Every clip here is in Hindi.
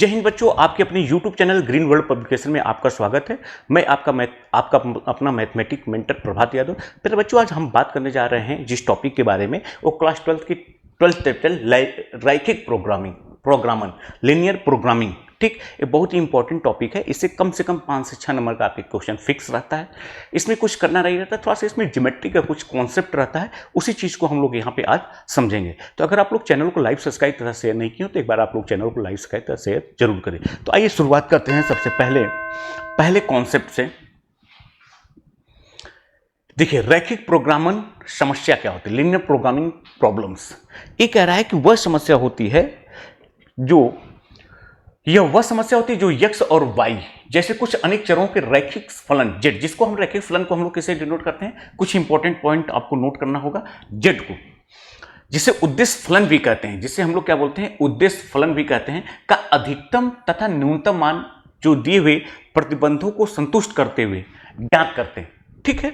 जय हिंद बच्चों, आपके अपने YouTube channel green world publication में आपका स्वागत है। मैं आपका अपना मैथमेटिक मेंटर प्रभात यादव। फिर बच्चों, आज हम बात करने जा रहे हैं जिस टॉपिक के बारे में, वो क्लास 12 की 12th चैप्टर रैखिक प्रोग्रामन लीनियर प्रोग्रामिंग। ठीक, ये बहुत ही इंपॉर्टेंट टॉपिक है। इससे कम 5 से 6 नंबर का आपके क्वेश्चन फिक्स रहता है। इसमें कुछ करना नहीं रहता, थोड़ा सा इसमें ज्योमेट्री का कुछ कॉन्सेप्ट रहता है, उसी चीज़ को हम लोग यहाँ पे आज समझेंगे। तो अगर आप लोग चैनल को लाइव सब्सक्राइब तथा शेयर नहीं किए तो एक बार आप लोग चैनल को लाइव सब्सक्राइब तथा शेयर जरूर करें। तो आइए शुरुआत करते हैं सबसे पहले कॉन्सेप्ट से। देखिए, रैखिक प्रोग्रामन समस्या क्या होती है, लीनियर प्रोग्रामिंग प्रॉब्लम्स। ये कह रहा है कि वह समस्या होती है जो x और y जैसे कुछ अनेक चरों के रैखिक फलन z, जिसको हम रैखिक फलन को हम लोग कैसे डिनोट करते हैं, कुछ इंपॉर्टेंट पॉइंट आपको नोट करना होगा। z को जिसे उद्देश्य फलन भी कहते हैं, जिसे हम लोग क्या बोलते हैं, उद्देश्य फलन भी कहते हैं, का अधिकतम तथा न्यूनतम मान जो दिए हुए प्रतिबंधों को संतुष्ट करते हुए ज्ञात करते हैं। ठीक है,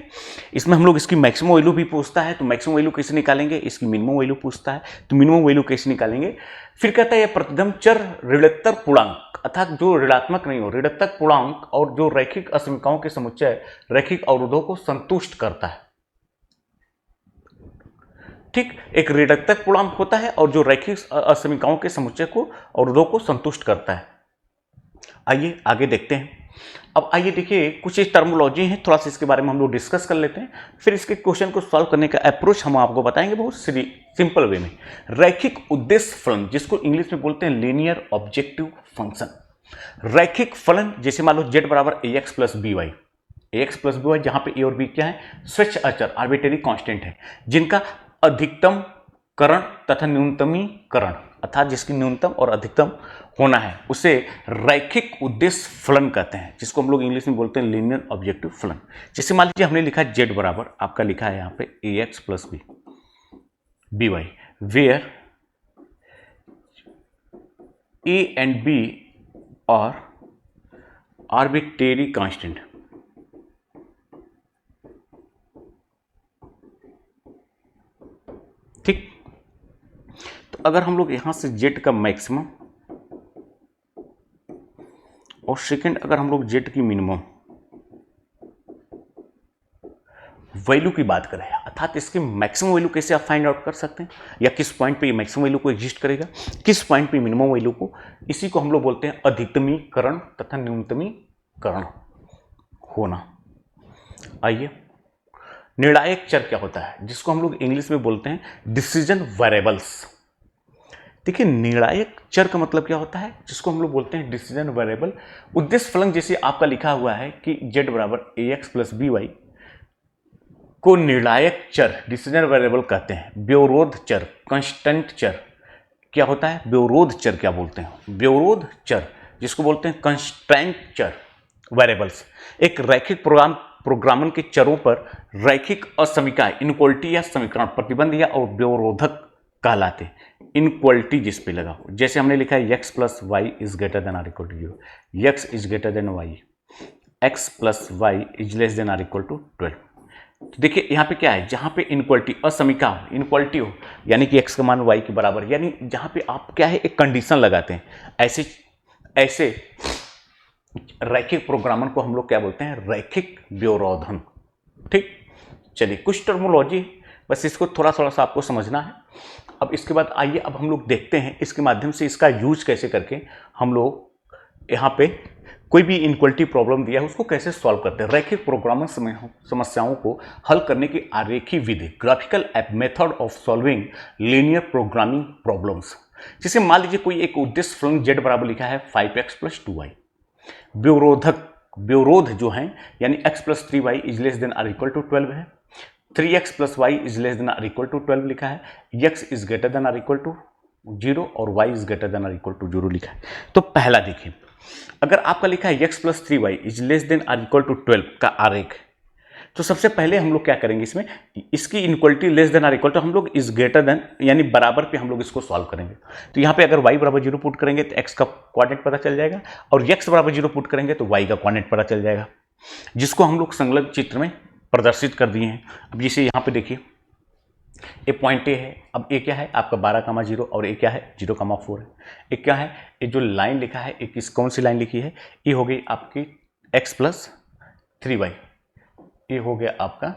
इसमें हम लोग इसकी मैक्सिमम वैल्यू भी पूछता है, तो मैक्सिमम वैल्यू कैसे निकालेंगे, इसकी मिनिमम वैल्यू पूछता है, तो मिनिमम वैल्यू कैसे निकालेंगे। फिर कहता है यह प्रतिबंध चर ऋणात्मक पूर्णांक अर्थात जो ऋणात्मक नहीं हो, ऋणात्मक पूर्णांक और जो रैखिक असमीकाओं के समुच्चय रैखिक अवरोधों को संतुष्ट करता है। ठीक, एक ऋणात्मक पूर्णांक होता है और जो रैखिक असमीकाओं के समुच्चय को अवरोधों को संतुष्ट करता है। आइए आगे देखते हैं। अब आइए देखिए, कुछ इस टर्मोलॉजी है, थोड़ा सा इसके बारे में हम लोग डिस्कस कर लेते हैं, फिर इसके क्वेश्चन को सॉल्व करने का अप्रोच हम आपको बताएंगे बहुत सिंपल वे में। रैखिक उद्देश्य फलन, जिसको इंग्लिश में बोलते हैं लीनियर ऑब्जेक्टिव फंक्शन। रैखिक फलन जैसे मान लो z बराबर ax प्लस बी वाई, जहां पे a और b क्या है, स्वच्छ अचर आर्बिट्रेरी कांस्टेंट है, जिनका अधिकतम करण तथा न्यूनतमीकरण अर्थात जिसकी न्यूनतम और अधिकतम होना है, उसे रैखिक उद्देश्य फलन कहते हैं, जिसको हम लोग इंग्लिश में बोलते हैं लीनियर ऑब्जेक्टिव फलन। जैसे मान लीजिए हमने लिखा है z बराबर, आपका लिखा है यहाँ पे ax plus B Y, where a and b और आर्बिट्रेरी कांस्टेंट। ठीक, तो अगर हम लोग यहां से z का मैक्सिमम और सेकंड अगर हम लोग z की मिनिमम वैल्यू की बात करें, अर्थात इसकी मैक्सिमम वैल्यू कैसे आप फाइंड आउट कर सकते हैं, या किस पॉइंट पे ये मैक्सिमम वैल्यू को एग्जिस्ट करेगा, किस पॉइंट पे मिनिमम वैल्यू को, इसी को हम लोग बोलते हैं अधिकतमीकरण तथा न्यूनतमीकरण होना। आइए, निर्णायक चर क्या होता है, जिसको हम लोग इंग्लिश में बोलते हैं डिसीजन वेरिएबल्स। देखिए, निर्णायक चर का मतलब क्या होता है, जिसको हम लोग बोलते हैं डिसीजन वेरिएबल। उद्देश्य फलन जैसे आपका लिखा हुआ है कि z बराबर ax प्लस बी वाई को निर्णायक चर डिसीजन वेरिएबल कहते हैं। व्यवरोध चर कांस्टेंट चर क्या होता है, व्यवरोध चर क्या बोलते हैं, व्यवरोध चर जिसको बोलते हैं कांस्टेंट चर वेरिएबल्स। एक रैखिक प्रोग्रामन के चरों पर रैखिक असमीकाएं, इनक्वलिटी या समीकरण, प्रतिबंध या और व्यवरोधक कहलाते। इनक्वलिटी जिस पे लगा हो, जैसे हमने लिखा है x plus Y is greater than or equal to 0, x is greater than Y, x plus Y is less than or equal to 12। तो देखिए यहाँ पे क्या है, जहाँ पे इनक्वलिटी असमीका हो, इनक्वलिटी हो, यानी कि x का मान y के बराबर, यानी जहाँ पे आप क्या है एक कंडीशन लगाते हैं, ऐसे रैखिक प्रोग्रामन को हम लोग क्या बोलते हैं, रैखिक व्यवरोधन। ठीक, चलिए कुछ टर्मोलॉजी बस इसको थोड़ा सा आपको समझना है। अब इसके बाद आइए अब हम लोग देखते हैं इसके माध्यम से इसका यूज कैसे करके हम लोग यहाँ पे कोई भी इनक्वलिटी प्रॉब्लम दिया है उसको कैसे सॉल्व करते हैं। रैखिक प्रोग्रामन समस्याओं को हल करने की आरेखी विधि, graphical method of solving linear programming problems. जैसे मान लीजिए कोई एक उद्देश्य फलन z बराबर लिखा है 5x प्लस 2y, व्यवरोध जो है यानी x plus 3y is less than or equal to 12 है, 3x plus Y is less than or equal to 12 लिखा है, x is greater than or equal to 0 और y is greater than or equal to 0 लिखा है। तो पहला देखिए, अगर आपका लिखा है x plus 3y is less than or equal to 12 का आरेख, तो सबसे पहले हम लोग क्या करेंगे, इसमें इसकी inequality less than or equal to हम लोग इज ग्रेटर देन यानी बराबर पे हम लोग इसको सॉल्व करेंगे। तो यहाँ पे अगर y बराबर 0 पुट करेंगे तो x का कोऑर्डिनेट पता चल जाएगा, और x बराबर 0 पुट करेंगे तो y का कोऑर्डिनेट पता चल जाएगा, जिसको हम लोग संलग्न चित्र में प्रदर्शित कर दिए हैं। अब जैसे यहाँ पे देखिए ये पॉइंट ए है। अब ए क्या है आपका 12,0 और ए क्या है 0,4 है। ये क्या है, ये जो लाइन लिखा है ये किस कौन सी लाइन लिखी है, ये हो गई आपकी x+3y, ये हो गया आपका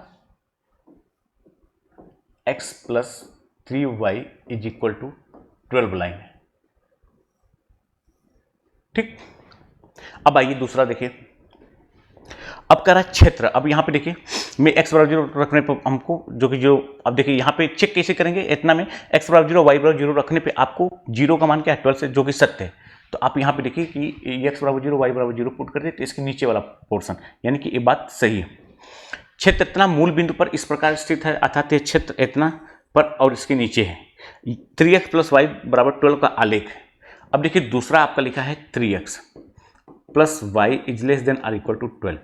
x+3y = 12 लाइन है। ठीक, अब आइए दूसरा देखिए। अब कह रहा है क्षेत्र। अब यहाँ पे देखिए मैं x = 0 रखने पर हमको जो अब देखिए यहाँ पे चेक कैसे करेंगे, इतना में x = 0 y = 0 रखने पे आपको 0 का मान क्या है 12 से, जो कि सत्य है। तो आप यहाँ पे देखिए कि x = 0 y = 0 पुट कर दे तो इसके नीचे वाला पोर्शन, यानी कि ये बात सही है। क्षेत्र इतना मूल बिंदु पर इस प्रकार स्थित है, अर्थात ये क्षेत्र इतना पर और इसके नीचे है। 3x + y = 12 का आलेख। अब देखिए दूसरा आपका लिखा है 3x + y ≤ 12।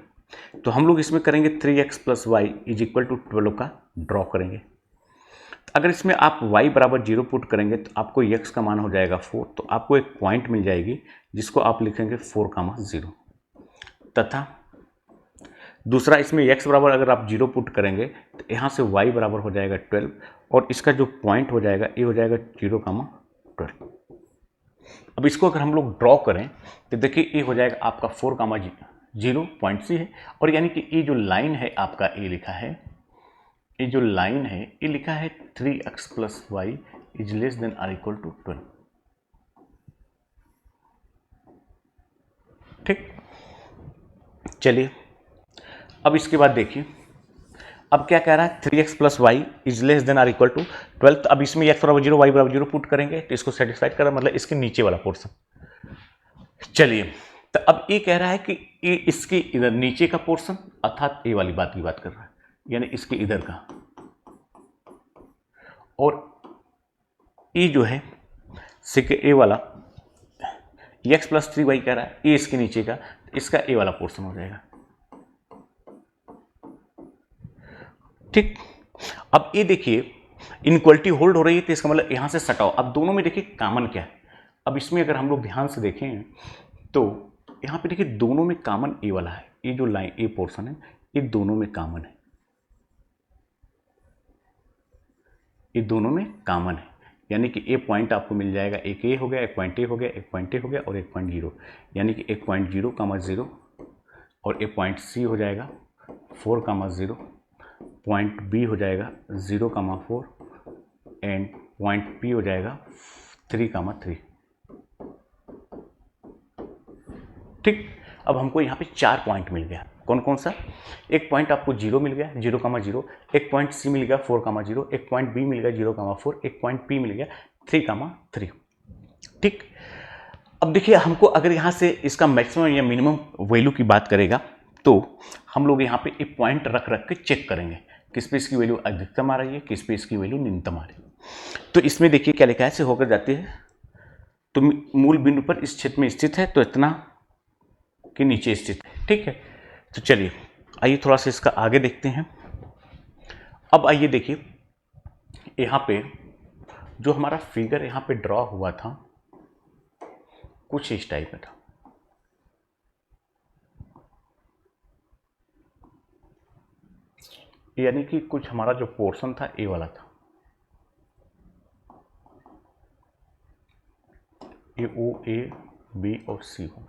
तो हम लोग इसमें करेंगे 3x + y = 12 का ड्रॉ करेंगे। अगर इसमें आप y = 0 पुट करेंगे तो आपको x का मान हो जाएगा 4, तो आपको एक पॉइंट मिल जाएगी जिसको आप लिखेंगे 4,0, तथा दूसरा इसमें x बराबर अगर आप 0 पुट करेंगे तो यहाँ से y बराबर हो जाएगा 12 और इसका जो पॉइंट हो जाएगा ये हो जाएगा 0,12। अब इसको अगर हम लोग ड्रॉ करें तो देखिए ये हो जाएगा आपका 4,0 पॉइंट सी है, और यानी कि ये जो लाइन है आपका ये लिखा है, ये जो लाइन है ये लिखा है 3x + y ≤ 12। ठीक, चलिए अब इसके बाद देखिए अब क्या कह रहा है 3x + y ≤ 12। तो अब इसमें x = 0 y = 0 पुट करेंगे तो इसको सेटिस्फाइड करा, मतलब इसके नीचे वाला पोर्शन। चलिए तो अब ये कह रहा है कि ये इसके इधर नीचे का पोर्शन, अर्थात ये वाली बात की बात कर रहा है, यानी इसके इधर का, और ये जो है ए वाला x + 3y कह रहा है, ये इसके नीचे का, इसका ए वाला पोर्शन हो जाएगा। ठीक, अब ये देखिए इनक्वलिटी होल्ड हो रही है तो इसका मतलब यहां से सटाओ। अब दोनों में देखिए कॉमन क्या है। अब इसमें अगर हम लोग ध्यान से देखें तो यहाँ पे देखिए दोनों में कॉमन ए वाला है, ये जो लाइन ए पोर्शन है ये दोनों में कॉमन है, ये दोनों में कॉमन है, यानी कि ए पॉइंट आपको मिल जाएगा, एक ए हो गया, एक पॉइंट ए हो गया, एक पॉइंट ए हो गया और एक पॉइंट 0, यानी कि एक पॉइंट 0,0 और एक पॉइंट सी हो जाएगा 4,0, पॉइंट बी हो जाएगा 0,4 एंड पॉइंट पी हो जाएगा 3,3। ठीक, अब हमको यहाँ पे 4 पॉइंट मिल गया। कौन कौन सा, एक पॉइंट आपको 0 मिल गया 0,0, एक पॉइंट सी मिल गया 4,0, एक पॉइंट बी मिल गया 0,4, एक पॉइंट पी मिल गया 3,3। ठीक, अब देखिए हमको अगर यहाँ से इसका मैक्सिमम या मिनिमम वैल्यू की बात करेगा तो हम लोग यहाँ पे एक पॉइंट रख के चेक करेंगे किस पे इसकी वैल्यू अधिकतम आ रही है, किस पे इसकी वैल्यू न्यूनतम आ रही है। तो इसमें देखिए क्या लिखा है, ऐसे होकर जाती है तो मूल बिंदु पर इस क्षेत्र में स्थित है तो इतना के नीचे स्थित है। ठीक है, तो चलिए आइए थोड़ा सा इसका आगे देखते हैं। अब आइए देखिए यहाँ पे जो हमारा फिगर यहाँ पे ड्रॉ हुआ था कुछ इस टाइप का था, यानी कि कुछ हमारा जो पोर्शन था ए वाला था, ए ओ ए बी और सी हो।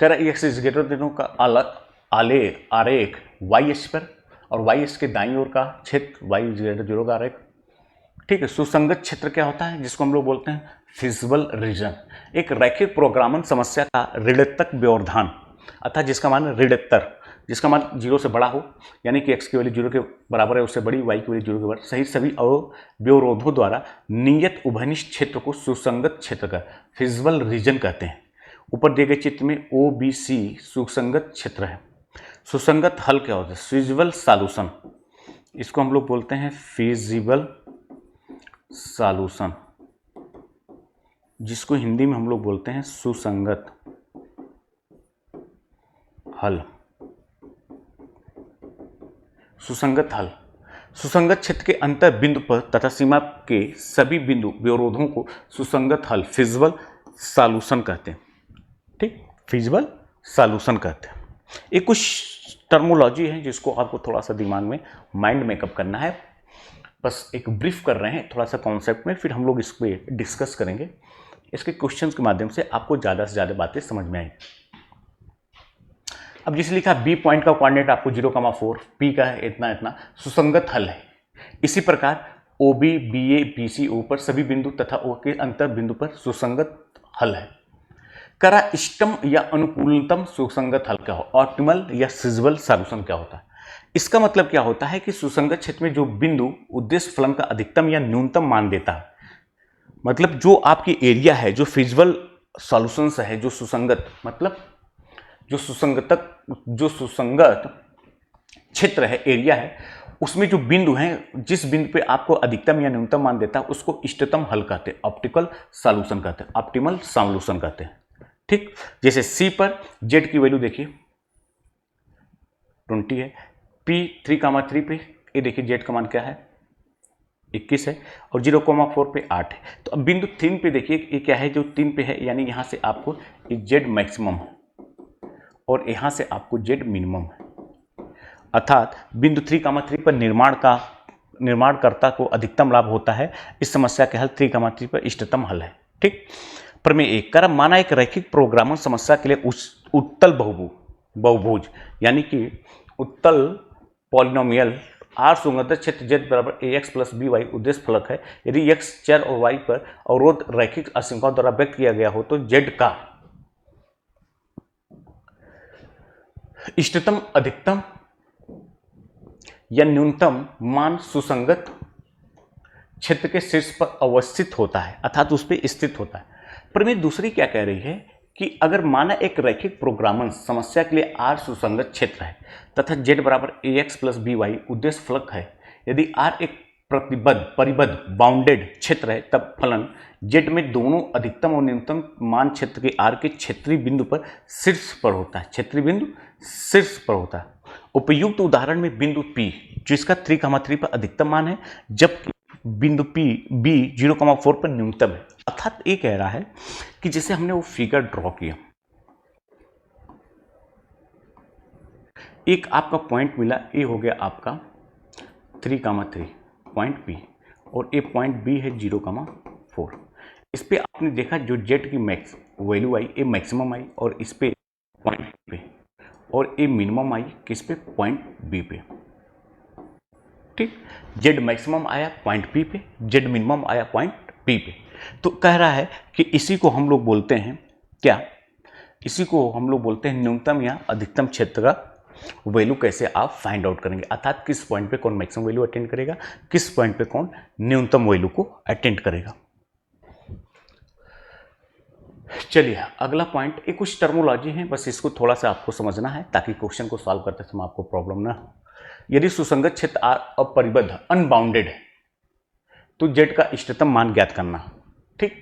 कह रहा एक्स ग्रेटर दिनों का आरेख वाई एस पर और वाई एस के दाईं ओर का क्षेत्र वाई ग्रेटर 0 का आरेख। ठीक है, सुसंगत क्षेत्र क्या होता है, जिसको हम लोग बोलते हैं फिजिबल रीजन, एक रैखिक प्रोग्रामन समस्या का ऋणात्मक व्यवधान, अर्थात जिसका मान ऋणात्तर, जिसका मान 0 से बड़ा हो, यानी कि x की वैल्यू 0 के बराबर है, उससे बड़ी y की वैल्यू 0 के बराबर, सही सभी व्यवरोधों द्वारा नियत उभयनिष्ठ क्षेत्र को सुसंगत क्षेत्र का फिजिबल रीजन कहते हैं। ऊपर दिए गए चित्र में OBC सुसंगत क्षेत्र है। सुसंगत हल क्या होता है, फिजिबल सॉल्यूशन, इसको हम लोग बोलते हैं फिजिबल सॉल्यूशन, जिसको हिंदी में हम लोग बोलते हैं सुसंगत हल। सुसंगत हल, सुसंगत क्षेत्र के अंतर बिंदु पर तथा सीमा के सभी बिंदु व्यवरोधों को सुसंगत हल फिजिबल सॉल्यूशन कहते हैं। ठीक, फिजिबल सॉल्यूशन कहते हैं। ये कुछ टर्मोलॉजी है जिसको आपको थोड़ा सा दिमाग में माइंड मेकअप करना है। बस एक ब्रीफ कर रहे हैं थोड़ा सा कॉन्सेप्ट में, फिर हम लोग इस पर डिस्कस करेंगे। इसके क्वेश्चंस के माध्यम से आपको ज़्यादा से ज़्यादा बातें समझ में आएंगी। अब जिसे लिखा बी पॉइंट का कोऑर्डिनेट आपको 0,4, पी का है इतना इतना, सुसंगत हल है। इसी प्रकार O B B A B C O पर सभी बिंदु तथा ओ के अंतर बिंदु पर सुसंगत हल है। करा इष्टतम या अनुकूलतम सुसंगत हल क्या हो, ऑप्टिमल या फिजिबल सॉल्यूशन क्या होता है। इसका मतलब क्या होता है कि सुसंगत क्षेत्र में जो बिंदु उद्देश्य फलन का अधिकतम या न्यूनतम मान देता है, मतलब जो आपकी एरिया है, जो फिजिबल सॉल्यूशंस है, जो सुसंगत, मतलब जो सुसंगत क्षेत्र है, एरिया है, उसमें जो बिंदु हैं, जिस बिंदु पे आपको अधिकतम या न्यूनतम मान देता है उसको इष्टतम हल कहते हैं, ऑप्टिकल सॉल्यूशन कहते हैं, ऑप्टिमल सॉल्यूशन कहते हैं। ठीक, जैसे सी पर जेड की वैल्यू देखिए 20 है, पी 3,3 पे ये देखिए जेड का मान क्या है 21 है, और 0,4 पे 8 है। तो अब बिंदु 3 पे देखिए ये क्या है, जो 3 पे है, यानी यहां से आपको जेड मैक्सिमम है और यहां से आपको जेड मिनिमम है, अर्थात बिंदु 3,3 पर निर्माणकर्ता को अधिकतम लाभ होता है। इस समस्या के हल 3,3 पर इष्टतम हल है। ठीक, प्रमेय 1 कर माना एक रैखिक प्रोग्रामर समस्या के लिए उत्तल बहुभुज यानी कि उत्तल पॉलिनोमियल आर सुसंगत क्षेत्र z बराबर ax प्लस बी वाई उद्देश्य फलक है। यदि x चर और y पर अवरोध रैखिक आशंकाओं द्वारा व्यक्त किया गया हो तो z का इष्टतम, अधिकतम या न्यूनतम मान सुसंगत क्षेत्र के शीर्ष पर अवस्थित होता है, अर्थात उस पर स्थित होता है। प्रमेय दूसरी क्या कह रही है कि अगर माना एक रैखिक प्रोग्रामन समस्या के लिए R सुसंगत क्षेत्र है तथा Z बराबर ax प्लस बी वाई उद्देश्य फलक है, यदि R एक परिबद्ध बाउंडेड क्षेत्र है, तब फलन Z में दोनों अधिकतम और न्यूनतम मान क्षेत्र के R के क्षेत्रीय बिंदु पर शीर्ष पर होता है, क्षेत्रीय बिंदु शीर्ष पर होता है। उपयुक्त उदाहरण में बिंदु P जिसका 3,3 पर अधिकतम मान है, जबकि बिंदु B 0,4 पर न्यूनतम है। अर्थात ये कह रहा है कि जैसे हमने वो फिगर ड्रॉ किया, एक आपका पॉइंट मिला, ये हो गया आपका 3,3 पॉइंट P, और ये पॉइंट B है 0,4। इस पे आपने देखा जो जेड की मैक्स वैल्यू आई, ये मैक्सिमम आई, और इस पे पॉइंट पे, और ये मिनिमम आई किस पे, पॉइंट B पे। ठीक, जेड मैक्सिमम आया पॉइंट P पे, जेड मिनिमम आया पॉइंट P पे। तो कह रहा है कि इसी को हम लोग बोलते हैं क्या, इसी को हम लोग बोलते हैं न्यूनतम या अधिकतम क्षेत्र का वैल्यू कैसे आप फाइंड आउट करेंगे, अर्थात किस पॉइंट पे कौन मैक्सिमम वैल्यू अटेंड करेगा, किस पॉइंट पे कौन न्यूनतम वैल्यू को अटेंड करेगा। चलिए अगला पॉइंट, ये कुछ टर्मोलॉजी है, बस इसको थोड़ा सा आपको समझना है ताकि क्वेश्चन को सॉल्व करते समय आपको प्रॉब्लम ना हो। यदि सुसंगत क्षेत्र R अपरिबद्ध अनबाउंडेड है तो Z का इष्टतम मान ज्ञात करना। ठीक,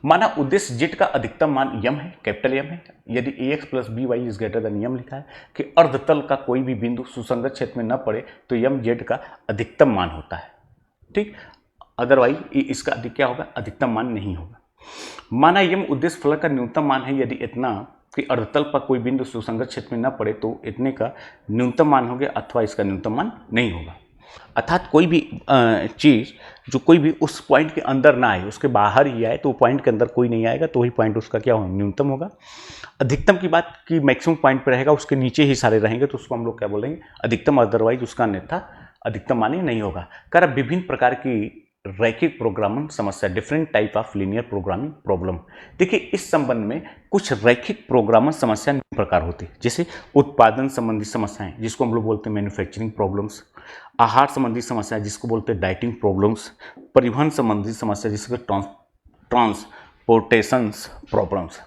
माना उद्देश्य Z का अधिकतम मान यम है, कैपिटल यम है। यदि ax plus B y is greater than m लिखा है कि अर्धतल का कोई भी बिंदु सुसंगत क्षेत्र में न पड़े तो यम Z का अधिकतम मान होता है। ठीक, अदरवाइज इसका अधिक क्या होगा, अधिकतम मान नहीं होगा। माना यम उद्देश्य फलक का न्यूनतम मान है, यदि इतना कि अर्धतल पर कोई बिंदु सुसंगत क्षेत्र में न पड़े तो इतने का न्यूनतम मान हो गया, अथवा इसका न्यूनतम मान नहीं होगा। अर्थात कोई भी चीज़ जो कोई भी उस पॉइंट के अंदर ना आए, उसके बाहर ही आए, तो पॉइंट के अंदर कोई नहीं आएगा तो वही पॉइंट उसका क्या होगा, न्यूनतम होगा। अधिकतम की बात की मैक्सिमम पॉइंट पर रहेगा, उसके नीचे ही सारे रहेंगे तो उसको हम लोग क्या बोलेंगे, अधिकतम, अदरवाइज उसका अन्यथा अधिकतम मान ही नहीं होगा। कर विभिन्न प्रकार की रैखिक प्रोग्रामिंग समस्या, different type of linear programming problem. देखिए इस संबंध में कुछ रैखिक प्रोग्रामर समस्या निम्न प्रकार होती है, जैसे उत्पादन संबंधी समस्याएं जिसको हम लोग बोलते हैं मैन्युफैक्चरिंग प्रॉब्लम्स, आहार संबंधी समस्या जिसको बोलते हैं डाइटिंग प्रॉब्लम्स, परिवहन संबंधी समस्या जिसको ट्रांसपोर्टेशंस प्रॉब्लम्स।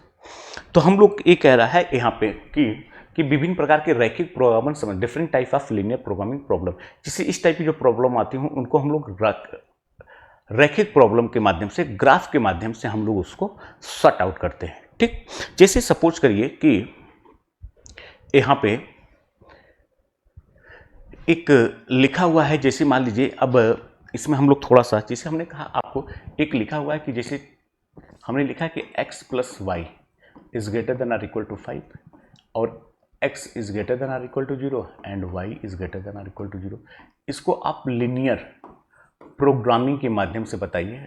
तो हम लोग ये कह रहा है यहाँ पे कि विभिन्न प्रकार के रैखिक प्रोग्रामर समस्या, different type of linear programming problem, जिससे इस टाइप की जो प्रॉब्लम आती हूँ उनको हम लोग रैखिक प्रॉब्लम के माध्यम से, ग्राफ के माध्यम से हम लोग उसको सॉर्ट आउट करते हैं। ठीक, जैसे सपोज करिए कि यहाँ पे एक लिखा हुआ है, जैसे मान लीजिए, अब इसमें हम लोग थोड़ा सा, जैसे हमने कहा आपको एक लिखा हुआ है कि जैसे हमने लिखा है कि x plus Y is greater than or equal to 5 और x is greater than or equal to 0 and y is greater than or equal to 0। इसको आप लीनियर प्रोग्रामिंग के माध्यम से बताइए।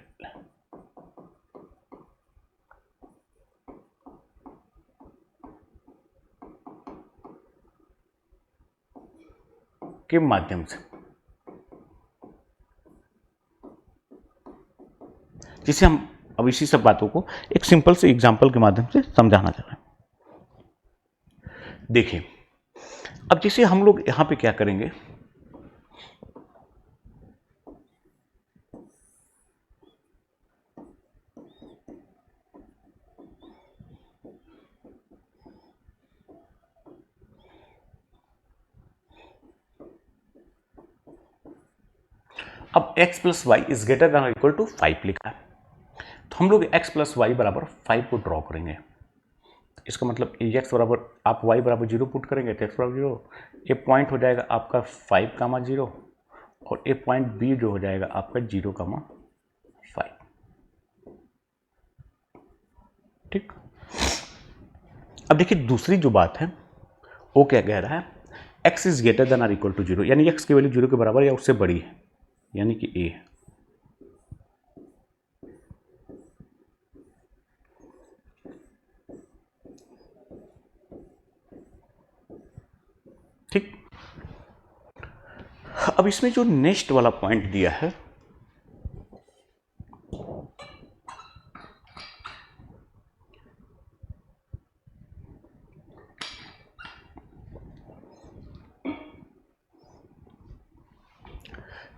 के माध्यम से, जिसे हम अब इसी सब बातों को एक सिंपल से एग्जांपल के माध्यम से समझाना चाह रहे हैं। देखिए, अब जैसे हम लोग यहां पे क्या करेंगे, अब x plus Y is greater than equal to 5 लिखा है, तो हम लोग x प्लस वाई बराबर 5 को ड्रॉ करेंगे। इसका मतलब x बराबर, आप y बराबर 0 पुट करेंगे तो x बराबर 0, ये पॉइंट हो जाएगा आपका 5, 0 और ये पॉइंट b जो हो जाएगा आपका 0, 5। ठीक। अब देखिए दूसरी जो बात है वो क्या कह रहा है, x is greater than or equal to 0, यानी x की वैल्यू 0 के बराबर या उससे बड़ी है, यानी कि a है। ठीक। अब इसमें जो नेक्स्ट वाला पॉइंट दिया है,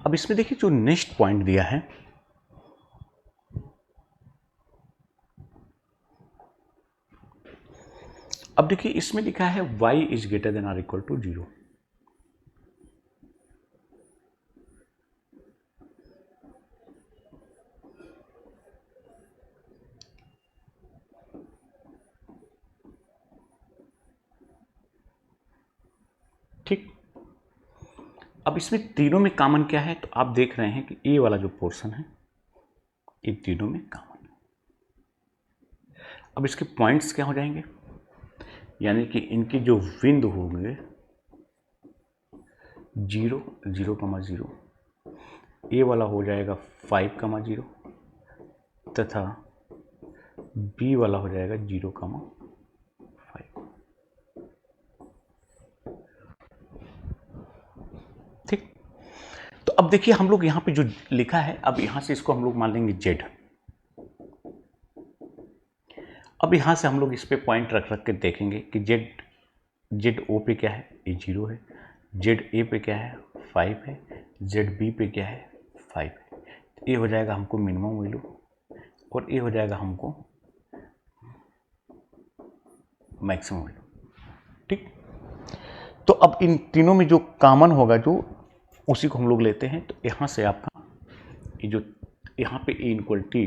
अब इसमें देखिए जो नेक्स्ट पॉइंट दिया है, अब देखिए इसमें लिखा है y is greater than or equal to 0। ठीक। अब इसमें तीनों में कॉमन क्या है, तो आप देख रहे हैं कि ए वाला जो पोर्शन है ये तीनों में कॉमन है। अब इसके पॉइंट्स क्या हो जाएंगे, यानी कि इनकी जो बिंदु होंगे 0, 0, 0, ए वाला हो जाएगा 5, 0 तथा बी वाला हो जाएगा 0, 5। ठीक। तो अब देखिए हम लोग यहाँ पे जो लिखा है, अब यहाँ से इसको हम लोग मान लेंगे z। अब यहाँ से हम लोग इस पे पॉइंट रख रख के देखेंगे कि जेड ओ पे क्या है, ये 0 है, जेड ए पे क्या है 5 है, जेड बी पे क्या है 5 है। ये हो जाएगा हमको मिनिमम वैल्यू और ये हो जाएगा हमको मैक्सिमम वैल्यू। ठीक। तो अब इन तीनों में जो कॉमन होगा जो उसी को हम लोग लेते हैं, तो यहाँ से आपका ये जो यहाँ पे ए इक्वल टी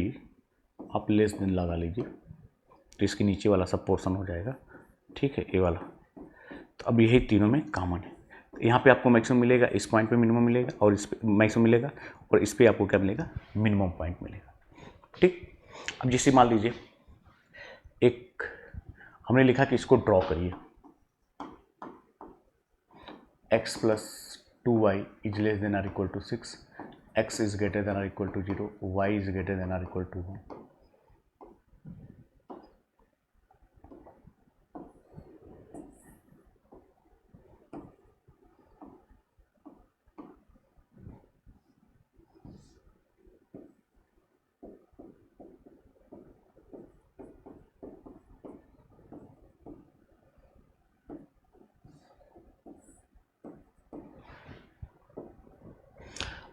आप लेस देन लगा लीजिए, तो इसके नीचे वाला सब पोर्शन हो जाएगा। ठीक है, ए वाला। तो अब यही तीनों में कॉमन है, तो यहाँ पे आपको मैक्सिमम मिलेगा, इस पॉइंट पे मिनिमम मिलेगा और इस पे मैक्सिमम मिलेगा और इस पे आपको क्या मिलेगा, मिनिमम पॉइंट मिलेगा। ठीक। अब जैसे मान लीजिए एक हमने लिखा कि इसको ड्रॉ करिए, x plus 2y is less than or equal to 6, x is greater than or equal to 0, y is greater than or equal to 1।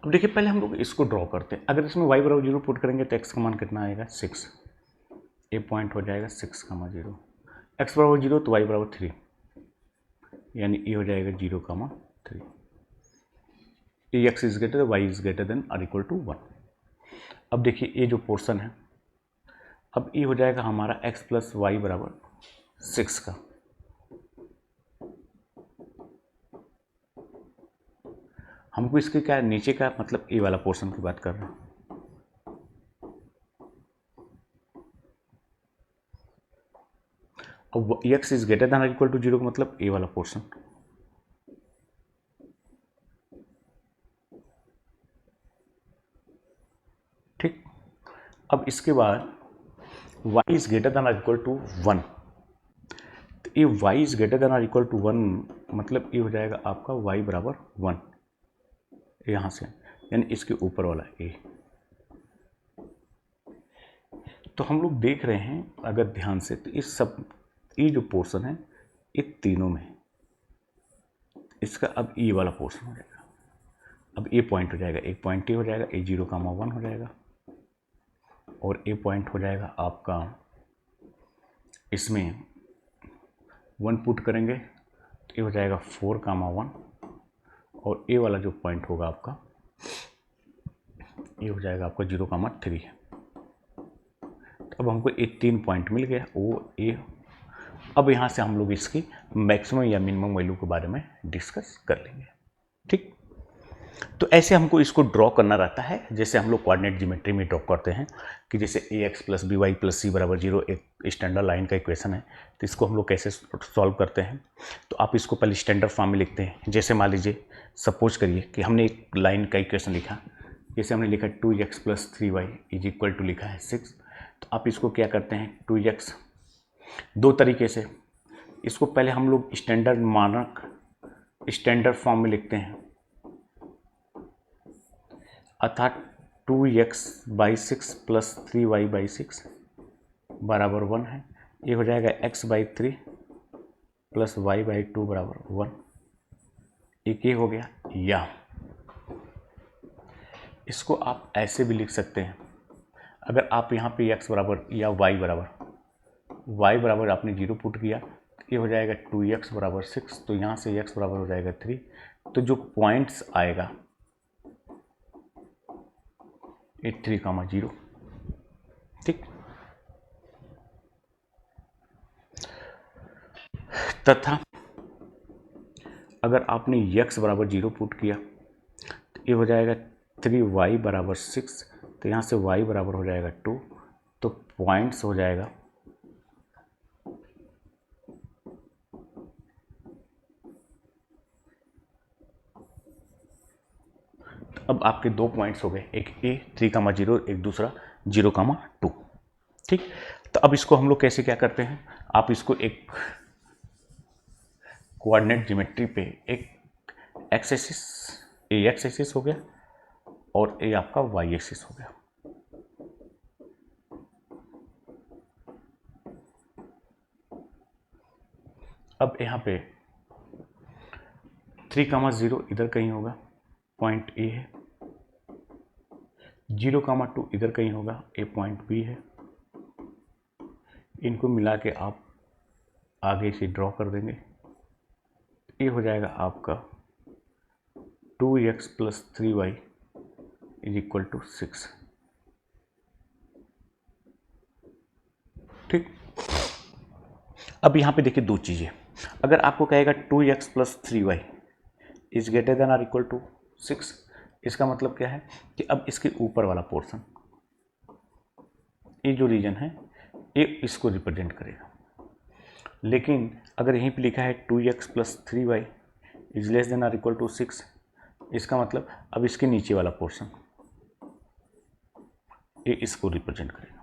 अब देखिए पहले हम लोग इसको ड्रॉ करते हैं। अगर इसमें y बराबर 0 पुट करेंगे तो x का मान कितना आएगा 6, ए पॉइंट हो जाएगा 6, 0, x बराबर 0 तो y बराबर 3, यानी ये हो जाएगा 0, 3। A x is greater y is greater than or equal to 1। अब देखिए ये जो पोर्शन है, अब ये हो जाएगा हमारा x प्लस वाई बराबर 6 का। हमको इसके क्या नीचे का मतलब ए वाला पोर्शन की बात कर रहे हैं। अब X is greater than equal to 0 का मतलब ए वाला पोर्शन। ठीक। अब इसके बाद y इज ग्रेटर देन और इक्वल टू 1, तो ये y इज ग्रेटर देन और इक्वल टू 1 मतलब ये हो जाएगा आपका y बराबर 1 यहाँ से, यानी इसके ऊपर वाला a। तो हम लोग देख रहे हैं अगर ध्यान से, तो इस सब ये जो पोर्शन है ये तीनों में, इसका अब ये वाला पोर्शन हो जाएगा। अब ये पॉइंट हो जाएगा, एक पॉइंट ये हो जाएगा, ए 0,1 हो जाएगा, और ए पॉइंट हो जाएगा आपका, इसमें 1 पुट करेंगे तो ये हो जाएगा 4,1, और ए वाला जो पॉइंट होगा आपका ये हो जाएगा आपका 0,3। अब हमको ये 3 पॉइंट मिल गया ओ ए। अब यहाँ से हम लोग इसकी मैक्सिमम या मिनिमम वैल्यू के बारे में डिस्कस कर लेंगे। ठीक, तो ऐसे हमको इसको ड्रॉ करना रहता है, जैसे हम लोग कोऑर्डिनेट ज्योमेट्री में ड्रॉ करते हैं कि जैसे ax + by + c = 0 एक स्टैंडर्ड लाइन का इक्वेशन है, तो इसको हम लोग कैसे सॉल्व करते हैं। तो आप इसको पहले स्टैंडर्ड फॉर्म में लिखते हैं। जैसे मान लीजिए, सपोज करिए कि हमने एक लाइन का इक्वेशन लिखा, जैसे हमने लिखा 2x + 3y = लिखा है 6। तो आप इसको क्या करते हैं, 2x दो तरीके से, इसको पहले हम लोग स्टैंडर्ड मानक स्टैंडर्ड फॉर्म में लिखते हैं, अर्थात 2x/6 + 3y/6 बराबर 1 है। ये हो जाएगा x/3 + y/2 बराबर 1। एक ये हो गया। या इसको आप ऐसे भी लिख सकते हैं, अगर आप यहाँ पे x बराबर या y बराबर आपने 0 पुट किया, ये हो जाएगा 2x = 6, तो यहाँ से x बराबर हो जाएगा 3। तो जो पॉइंट्स आएगा ये 3,0। ठीक, तथा अगर आपने x बराबर 0 पुट किया तो ये हो जाएगा 3y = 6, तो यहाँ से y बराबर हो जाएगा 2। तो पॉइंट्स हो जाएगा अब आपके 2 पॉइंट्स हो गए, एक a 3,0, एक दूसरा 0,2। ठीक, तो अब इसको हम लोग कैसे क्या करते हैं, आप इसको एक कोऑर्डिनेट ज्योमेट्री पे एक एक्स एक्सिस, ए एक्स एक्सिस हो गया और ए आपका वाई एक्सिस हो गया। अब यहाँ पे 3,0 इधर कहीं होगा, पॉइंट ए है, 0,2 इधर कहीं होगा, ए पॉइंट बी है। इनको मिला के आप आगे से ड्रॉ कर देंगे। ये हो जाएगा आपका 2x + 3y = 6। ठीक, अब यहाँ पे देखिए दो चीज़ें, अगर आपको कहेगा 2x + 3y > 6, इसका मतलब क्या है कि अब इसके ऊपर वाला पोर्शन, ये जो रीजन है ये इसको रिप्रेजेंट करेगा। लेकिन अगर यहीं पे लिखा है 2x + 3y > 6, इसका मतलब अब इसके नीचे वाला पोर्शन ये इसको रिप्रेजेंट करेगा।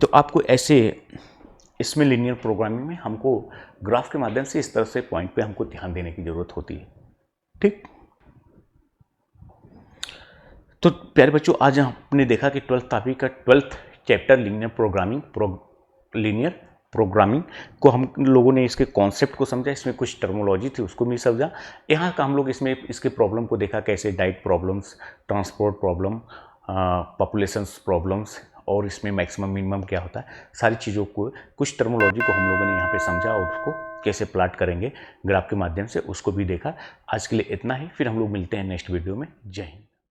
तो आपको ऐसे इसमें लीनियर प्रोग्रामिंग में हमको ग्राफ के माध्यम से इस तरह से पॉइंट पे हमको ध्यान देने की जरूरत होती है। ठीक, तो प्यारे बच्चों, आज हमने देखा कि 12th टॉपिक का 12th चैप्टर लीनियर प्रोग्रामिंग को हम लोगों ने इसके कॉन्सेप्ट को समझा, इसमें कुछ टर्मोलॉजी थी उसको भी समझा। यहाँ का हम लोग इसमें इसके प्रॉब्लम को देखा, कैसे diet problems, transport problem, populations problems, और इसमें मैक्सिमम मिनिमम क्या होता है, सारी चीज़ों को, कुछ टर्मोलॉजी को हम लोगों ने यहाँ पे समझा और उसको कैसे प्लॉट करेंगे ग्राफ के माध्यम से उसको भी देखा। आज के लिए इतना ही, फिर हम लोग मिलते हैं नेक्स्ट वीडियो में। जय हिंद।